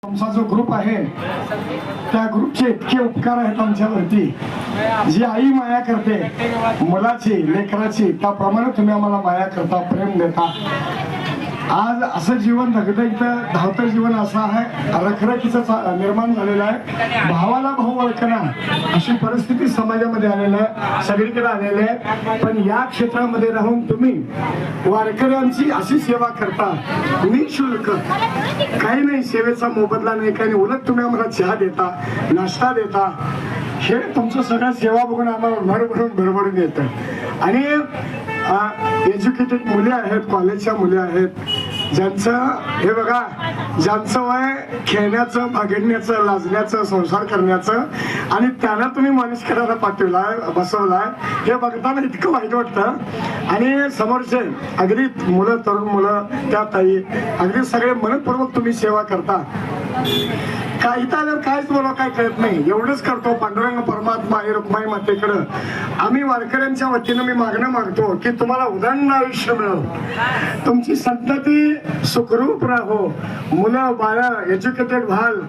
आमचा जो ग्रुप आहे त्या ग्रुपचे इतके उपकार आहेत आमच्यावरती, जी आई माया करते मुलाची लेकराची, त्याप्रमाणे तुम्ही आम्हाला माया करता, प्रेम देता. आज असं जीवन धगधगतं धावतं जीवन असं आहे, रखरखीचं निर्माण झालेलं आहे. भावाला भाऊ ओळखना अशी परिस्थिती समाजामध्ये आलेलं आहे, सगळीकडे आलेलं आहे. पण या क्षेत्रामध्ये राहून तुम्ही वारकऱ्यांची अशी सेवा करता निःशुल्क, काही नाही, सेवेचा मोबदला नाही, काही नाही, उलट तुम्ही आम्हाला चहा देता, नाश्ता देता. हे तुमचं सगळ्या सेवा बघून आम्हाला भरभरून येतं. आणि एज्युकेटेड मुले आहेत, कॉलेजच्या मुले आहेत, ज्यांचं हे बघा, ज्यांचं वय खेळण्याचं, भागडण्याचं, लाजण्याचं, संसार करण्याचं, आणि त्यांना तुम्ही माणूस करायला पाठवलाय, बसवलाय, हे बघताना इतकं वाईट वाटतं. आणि समोरचे अगदी मुलं, तरुण मुलं, त्या ताई, अगदी सगळे मनपूर्वक तुम्ही सेवा करता. काही तर काहीच बोला काय कळत नाही, एवढंच करतो. पांडुरंग परमात्मा आणि रुक्माई मातेकडं आम्ही वारकऱ्यांच्या वतीनं मी मागणं मागतो की तुम्हाला उदंड आयुष्य मिळो, तुमची संतती सुखरूप राहो, मुलं बाळ एज्युकेटेड व्हाल,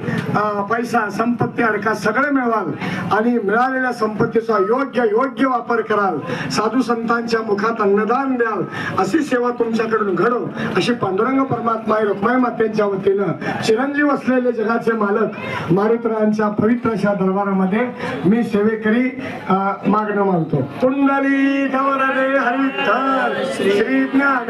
पैसा संपत्ती अडका सगळं मिळवाल, आणि मिळालेल्या संपत्तीचा योग्य वापर कराल, साधू संतांच्या मुखात अन्नदान द्याल, अशी सेवा तुमच्याकडून घडो, अशी पांडुरंग परमात्मा आणि रुक्माई मातेच्या वतीनं चिरंजीव असलेले जगाचे मालक मारुतरायांच्या पवित्र अशा दरबारामध्ये मी सेवेकरी मागणं मानतो. कुंडली गौरवे हरिविठ्ठल श्री ज्ञान